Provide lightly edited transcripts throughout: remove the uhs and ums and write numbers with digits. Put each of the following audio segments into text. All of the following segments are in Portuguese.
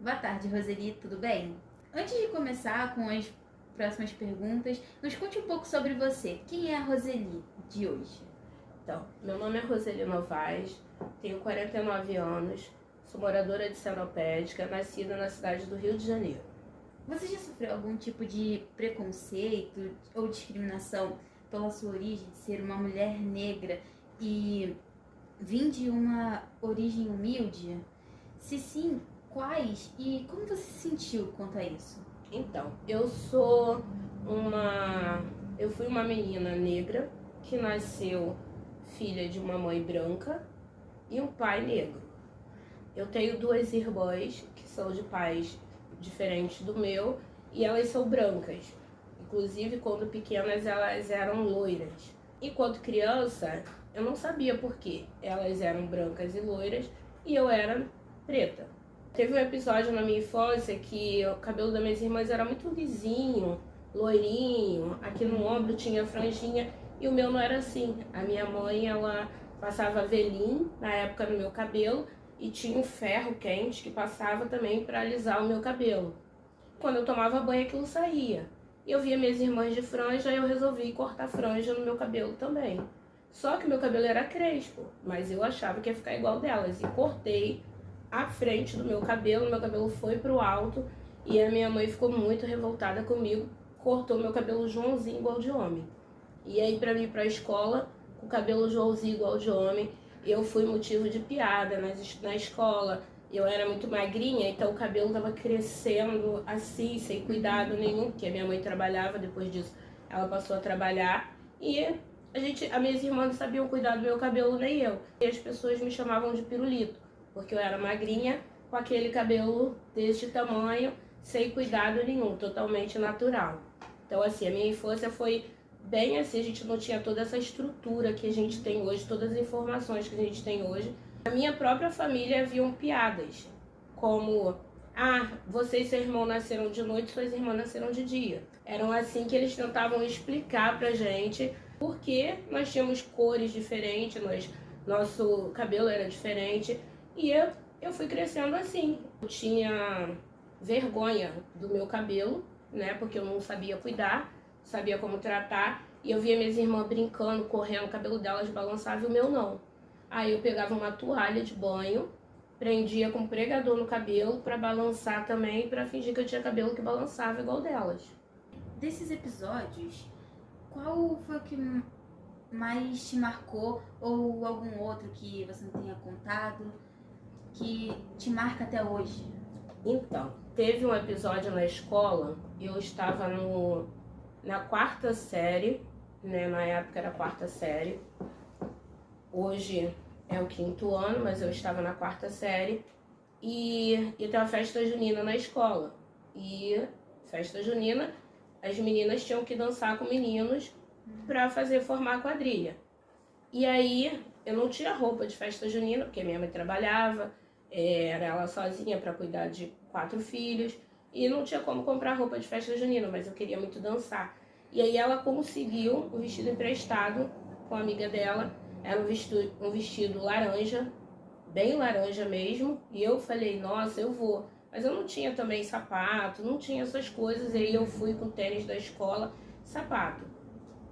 Boa tarde, Roseli, tudo bem? Antes de começar com as próximas perguntas, nos conte um pouco sobre você. Quem é a Roseli de hoje? Então, meu nome é Roseli Novaes, tenho 49 anos, sou moradora de Seropédica, nascida na cidade do Rio de Janeiro. Você já sofreu algum tipo de preconceito ou discriminação pela sua origem de ser uma mulher negra e vir de uma origem humilde? Se sim, quais e como você se sentiu quanto a isso? Então, eu fui uma menina negra que nasceu filha de uma mãe branca e um pai negro. Eu tenho duas irmãs que são de pais diferentes do meu e elas são brancas. Inclusive, quando pequenas, elas eram loiras. Enquanto criança, eu não sabia por que elas eram brancas e loiras e eu era preta. Teve um episódio na minha infância que o cabelo das minhas irmãs era muito lisinho, loirinho, aqui no ombro tinha franjinha e o meu não era assim. A minha mãe, ela passava velim na época no meu cabelo e tinha um ferro quente que passava também para alisar o meu cabelo. Quando eu tomava banho, aquilo saía. E eu via minhas irmãs de franja e eu resolvi cortar franja no meu cabelo também. Só que meu cabelo era crespo, mas eu achava que ia ficar igual delas. E cortei a frente do meu cabelo foi pro alto e a minha mãe ficou muito revoltada comigo, cortou meu cabelo Joãozinho igual de homem. E aí pra mim ir pra escola, com o cabelo Joãozinho igual de homem, eu fui motivo de piada na escola. Eu era muito magrinha, então o cabelo tava crescendo assim, sem cuidado nenhum, porque a minha mãe trabalhava, depois disso ela passou a trabalhar. E as minhas irmãs não sabiam cuidar do meu cabelo, nem eu. E as pessoas me chamavam de pirulito, porque eu era magrinha, com aquele cabelo deste tamanho, sem cuidado nenhum, totalmente natural. Então assim, a minha infância foi bem assim, a gente não tinha toda essa estrutura que a gente tem hoje, todas as informações que a gente tem hoje. Na minha própria família haviam piadas, como: ah, você e seu irmão nasceram de noite, suas irmãs nasceram de dia. Eram assim que eles tentavam explicar pra gente porque nós tínhamos cores diferentes, nosso cabelo era diferente. E eu fui crescendo assim. Eu tinha vergonha do meu cabelo, né, porque eu não sabia cuidar, sabia como tratar. E eu via minhas irmãs brincando, correndo, o cabelo delas balançava e o meu não. Aí eu pegava uma toalha de banho, prendia com um pregador no cabelo para balançar também, para fingir que eu tinha cabelo que balançava igual delas. Desses episódios, qual foi o que mais te marcou ou algum outro que você não tenha contado que te marca até hoje? Então, teve um episódio na escola, eu estava na quarta série, né? Na época era a quarta série. Hoje é o quinto ano, mas eu estava na quarta série. E tem uma festa junina na escola. E festa junina, as meninas tinham que dançar com meninos para formar a quadrilha. E aí eu não tinha roupa de festa junina, porque minha mãe trabalhava, era ela sozinha para cuidar de 4 filhos, e não tinha como comprar roupa de festa junina, mas eu queria muito dançar. E aí ela conseguiu um vestido emprestado com a amiga dela, era um vestido laranja, bem laranja mesmo, e eu falei, nossa, eu vou. Mas eu não tinha também sapato, não tinha essas coisas, e aí eu fui com tênis da escola, sapato.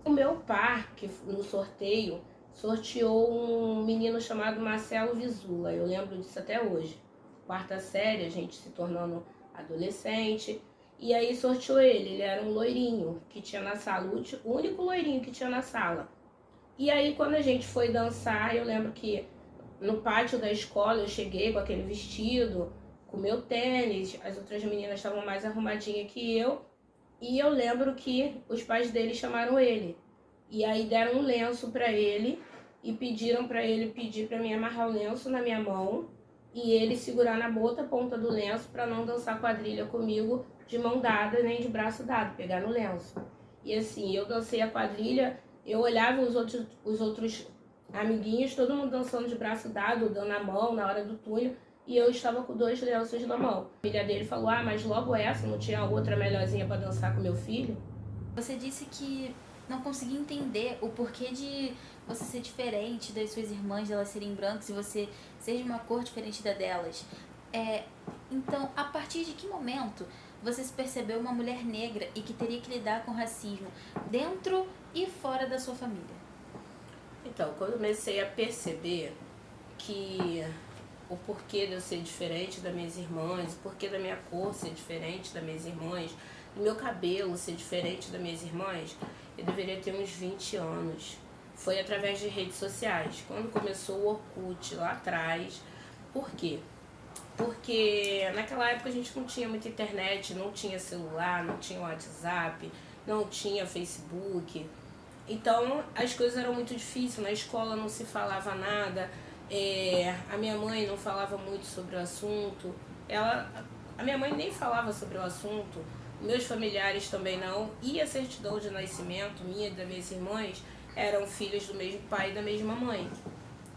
O meu parque, no sorteio, sorteou um menino chamado Marcelo Visula, eu lembro disso até hoje. Quarta série, a gente se tornando adolescente, e aí sorteou ele era um loirinho que tinha na sala, o único loirinho que tinha na sala. E aí quando a gente foi dançar, eu lembro que no pátio da escola eu cheguei com aquele vestido, com meu tênis, as outras meninas estavam mais arrumadinhas que eu, e eu lembro que os pais dele chamaram ele. E aí deram um lenço para ele e pediram para ele pedir para mim amarrar o lenço na minha mão e ele segurar na outra ponta do lenço para não dançar quadrilha comigo de mão dada nem de braço dado, pegar no lenço. E assim, eu dancei a quadrilha, eu olhava os outros amiguinhos, todo mundo dançando de braço dado, dando a mão na hora do túnel, e eu estava com 2 lenços na mão. A filha dele falou, ah, mas logo essa, não tinha outra melhorzinha para dançar com meu filho? Você disse que não conseguia entender o porquê de você ser diferente das suas irmãs, delas serem brancas e você ser de uma cor diferente da delas. Então, a partir de que momento você se percebeu uma mulher negra e que teria que lidar com racismo dentro e fora da sua família? Então, quando eu comecei a perceber que o porquê de eu ser diferente das minhas irmãs, o porquê da minha cor ser diferente das minhas irmãs, do meu cabelo ser diferente das minhas irmãs, eu deveria ter uns 20 anos. Foi através de redes sociais. Quando começou o Orkut lá atrás. Por quê? Porque naquela época a gente não tinha muita internet, não tinha celular, não tinha WhatsApp, não tinha Facebook. Então as coisas eram muito difíceis, na escola não se falava nada, a minha mãe não falava muito sobre o assunto, a minha mãe nem falava sobre o assunto, meus familiares também não, e a certidão de nascimento minha e das minhas irmãs eram filhos do mesmo pai e da mesma mãe,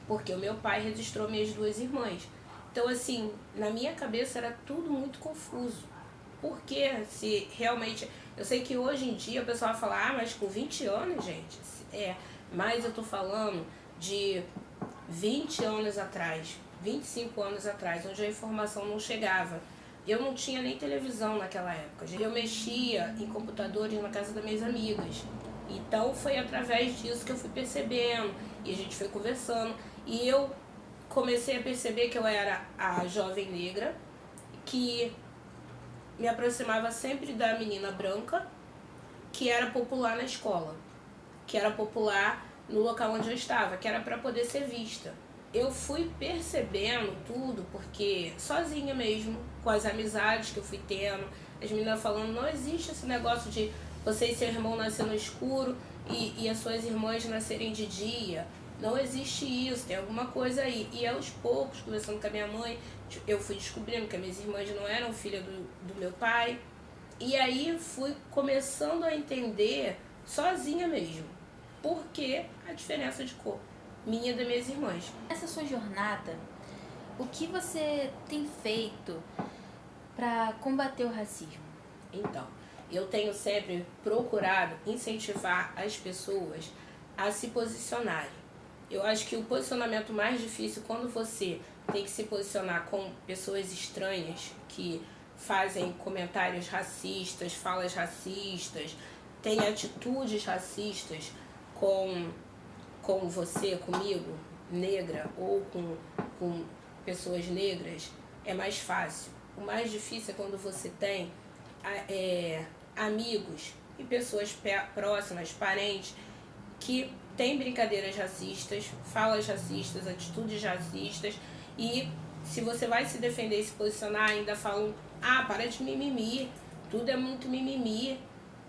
porque o meu pai registrou minhas duas irmãs. Então, assim, na minha cabeça era tudo muito confuso. Porque se realmente... Eu sei que hoje em dia o pessoal vai falar, ah, mas com 20 anos, gente, mas eu tô falando de 20 anos atrás, 25 anos atrás, onde a informação não chegava. Eu não tinha nem televisão naquela época. Eu mexia em computadores na casa das minhas amigas. Então foi através disso que eu fui percebendo. E a gente foi conversando. E eu comecei a perceber que eu era a jovem negra, que me aproximava sempre da menina branca, que era popular na escola, que era popular no local onde eu estava, que era para poder ser vista. Eu fui percebendo tudo porque sozinha mesmo, com as amizades que eu fui tendo, as meninas falando, não existe esse negócio de você e seu irmão nascer no escuro e as suas irmãs nascerem de dia. Não existe isso, tem alguma coisa aí. E aos poucos, conversando com a minha mãe, eu fui descobrindo que as minhas irmãs não eram filhas do meu pai. E aí fui começando a entender sozinha mesmo. Por que a diferença de cor minha e das minhas irmãs. Nessa sua jornada, o que você tem feito para combater o racismo? Então, eu tenho sempre procurado incentivar as pessoas a se posicionarem. Eu acho que o posicionamento mais difícil quando você tem que se posicionar com pessoas estranhas que fazem comentários racistas, falas racistas, têm atitudes racistas com você, comigo, negra, ou com pessoas negras, é mais fácil. O mais difícil é quando você tem amigos e pessoas próximas, parentes, que tem brincadeiras racistas, falas racistas, atitudes racistas, e se você vai se defender e se posicionar, ainda falam, ah, para de mimimi, tudo é muito mimimi.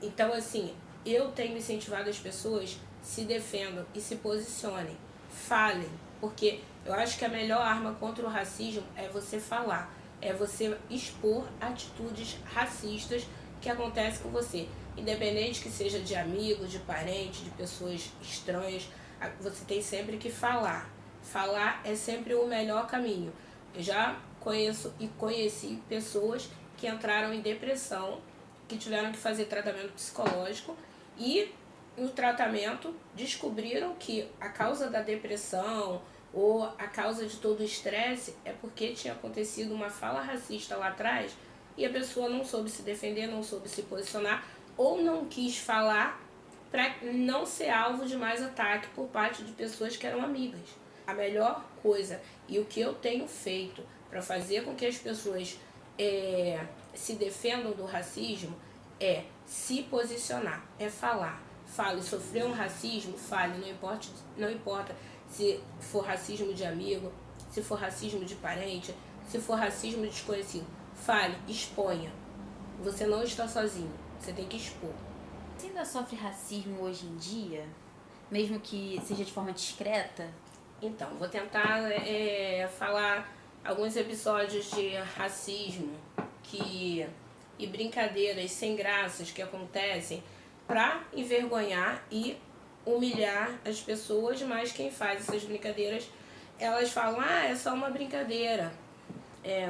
Então, assim, eu tenho incentivado as pessoas se defendam e se posicionem, falem, porque eu acho que a melhor arma contra o racismo é você falar, é você expor atitudes racistas que acontecem com você. Independente que seja de amigos, de parentes, de pessoas estranhas, você tem sempre que falar. Falar é sempre o melhor caminho. Eu já conheci pessoas que entraram em depressão, que tiveram que fazer tratamento psicológico e no tratamento descobriram que a causa da depressão ou a causa de todo o estresse é porque tinha acontecido uma fala racista lá atrás e a pessoa não soube se defender, não soube se posicionar ou não quis falar para não ser alvo de mais ataque por parte de pessoas que eram amigas. A melhor coisa e o que eu tenho feito para fazer com que as pessoas se defendam do racismo é se posicionar, é falar. Fale, sofreu um racismo, fale, não importa se for racismo de amigo, se for racismo de parente, se for racismo de desconhecido. Fale, exponha. Você não está sozinho, você tem que expor. Você ainda sofre racismo hoje em dia? Mesmo que seja de forma discreta? Então, vou tentar falar alguns episódios de racismo e brincadeiras sem graças que acontecem para envergonhar e humilhar as pessoas, mas quem faz essas brincadeiras, elas falam, ah, é só uma brincadeira.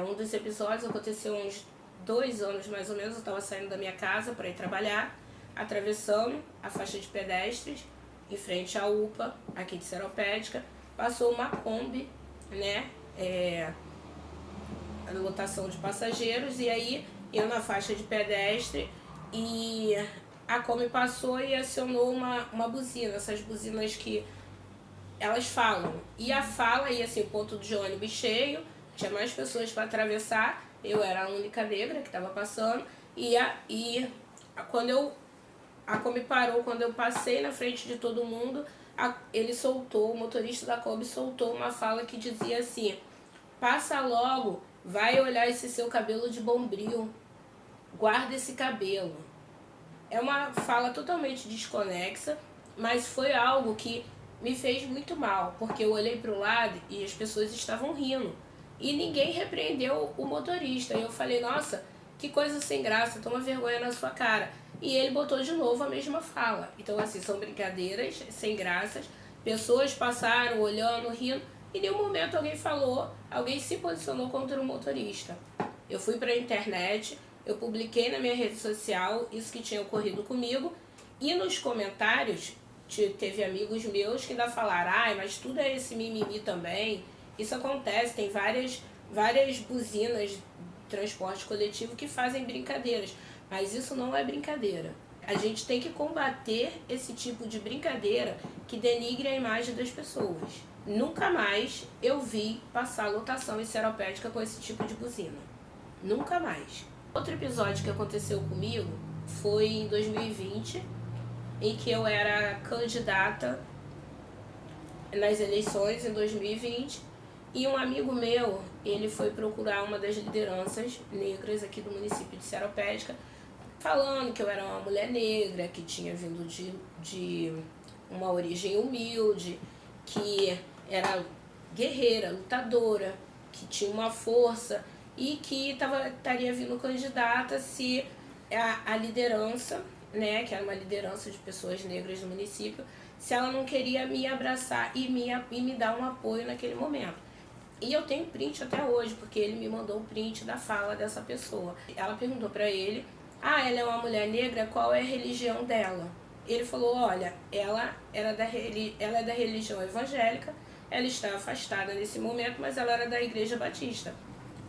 Um dos episódios aconteceu uns 2 anos mais ou menos, eu estava saindo da minha casa para ir trabalhar, atravessando a faixa de pedestres, em frente à UPA, aqui de Seropédica, passou uma Kombi, né, lotação de passageiros, e aí eu na faixa de pedestre, e a Kombi passou e acionou uma buzina, essas buzinas que elas falam. E a fala, e assim, o ponto de ônibus cheio, tinha mais pessoas para atravessar, eu era a única negra que estava passando, quando a Kombi parou, quando eu passei na frente de todo mundo, o motorista da Kombi soltou uma fala que dizia assim: passa logo, vai olhar esse seu cabelo de bombril, guarda esse cabelo. É uma fala totalmente desconexa, mas foi algo que me fez muito mal, porque eu olhei para o lado e as pessoas estavam rindo e ninguém repreendeu o motorista. E eu falei: nossa, que coisa sem graça, toma vergonha na sua cara. E ele botou de novo a mesma fala. Então, assim, são brincadeiras sem graças, pessoas passaram olhando, rindo, e em nenhum momento alguém se posicionou contra o motorista. Eu fui para a internet, eu publiquei na minha rede social isso que tinha ocorrido comigo, e nos comentários teve amigos meus que ainda falaram: ai, mas tudo é esse mimimi também. Isso acontece, tem várias buzinas de transporte coletivo que fazem brincadeiras, mas isso não é brincadeira. A gente tem que combater esse tipo de brincadeira que denigre a imagem das pessoas. Nunca mais eu vi passar lotação em Seropédica com esse tipo de buzina. Nunca mais. Outro episódio que aconteceu comigo foi em 2020, em que eu era candidata nas eleições em 2020, e um amigo meu, ele foi procurar uma das lideranças negras aqui do município de Seropédica, falando que eu era uma mulher negra, que tinha vindo de uma origem humilde, que era guerreira, lutadora, que tinha uma força e que estaria vindo candidata se a liderança, né, que era uma liderança de pessoas negras do município, se ela não queria me abraçar e me dar um apoio naquele momento. E eu tenho print até hoje, porque ele me mandou o print da fala dessa pessoa. Ela perguntou para ele: ah, ela é uma mulher negra, qual é a religião dela? Ele falou: olha, ela é da religião evangélica, ela está afastada nesse momento, mas ela era da Igreja Batista.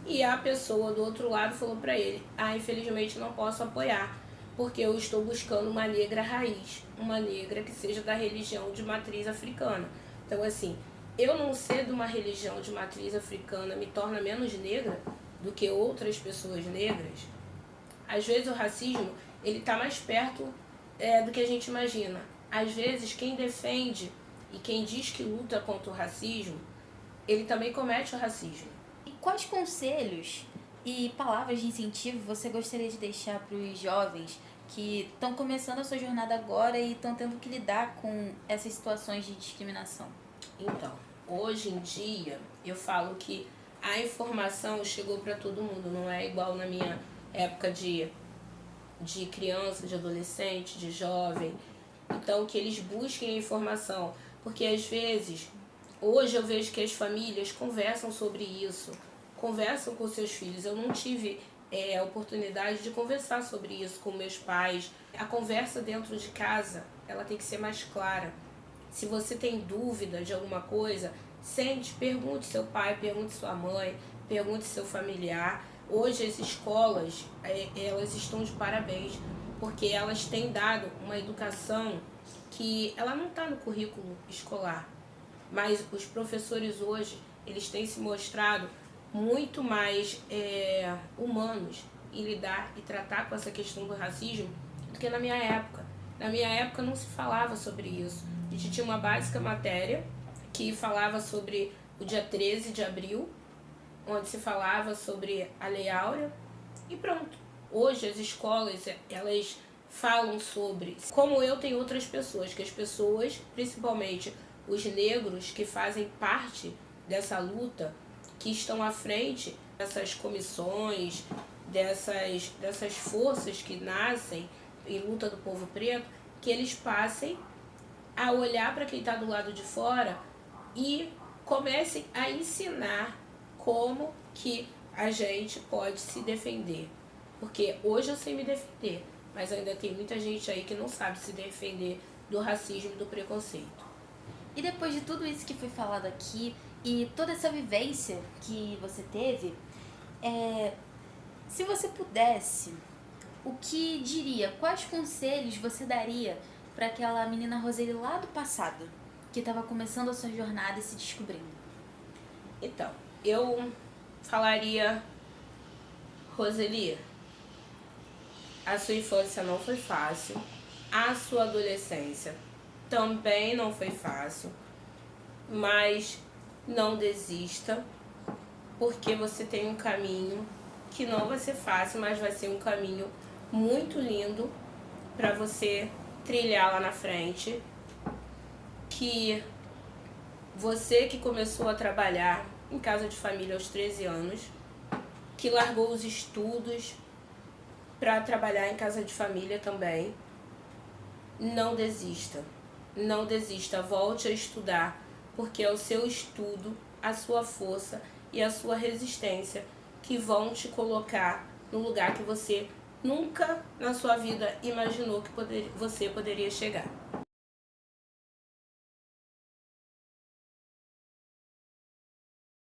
E a pessoa do outro lado falou para ele: ah, infelizmente não posso apoiar, porque eu estou buscando uma negra raiz, uma negra que seja da religião de matriz africana. Então, assim, eu não ser de uma religião de matriz africana me torna menos negra do que outras pessoas negras. Às vezes o racismo, ele está mais perto do que a gente imagina. Às vezes quem defende e quem diz que luta contra o racismo, ele também comete o racismo. E quais conselhos e palavras de incentivo você gostaria de deixar para os jovens que estão começando a sua jornada agora e estão tendo que lidar com essas situações de discriminação? Então, hoje em dia, eu falo que a informação chegou para todo mundo, não é igual na minha época de criança, de adolescente, de jovem. Então, que eles busquem a informação, porque às vezes, hoje eu vejo que as famílias conversam sobre isso, conversam com seus filhos. Eu não tive a oportunidade de conversar sobre isso com meus pais. A conversa dentro de casa, ela tem que ser mais clara. Se você tem dúvida de alguma coisa, pergunte seu pai, pergunte sua mãe, pergunte seu familiar. Hoje as escolas, elas estão de parabéns, porque elas têm dado uma educação que ela não está no currículo escolar. Mas os professores hoje, eles têm se mostrado muito mais humanos em lidar e tratar com essa questão do racismo do que na minha época. Na minha época não se falava sobre isso. A gente tinha uma básica matéria que falava sobre o dia 13 de abril, onde se falava sobre a Lei Áurea, e pronto. Hoje as escolas, elas falam sobre, como eu tenho outras pessoas, que as pessoas, principalmente os negros que fazem parte dessa luta, que estão à frente dessas comissões, dessas forças que nascem em luta do povo preto, que eles passem a olhar para quem está do lado de fora e comecem a ensinar como que a gente pode se defender. Porque hoje eu sei me defender, mas ainda tem muita gente aí que não sabe se defender do racismo e do preconceito. E depois de tudo isso que foi falado aqui e toda essa vivência que você teve, Se você pudesse, o que diria? Quais conselhos você daria para aquela menina Roseli lá do passado, que estava começando a sua jornada e se descobrindo? Então, eu falaria, Roseli, a sua infância não foi fácil, a sua adolescência também não foi fácil, mas não desista, porque você tem um caminho que não vai ser fácil, mas vai ser um caminho muito lindo para você trilhar lá na frente. Que você que começou a trabalhar em casa de família aos 13 anos, que largou os estudos para trabalhar em casa de família também, não desista. Não desista, volte a estudar, porque é o seu estudo, a sua força e a sua resistência que vão te colocar no lugar que você nunca na sua vida imaginou que você poderia chegar.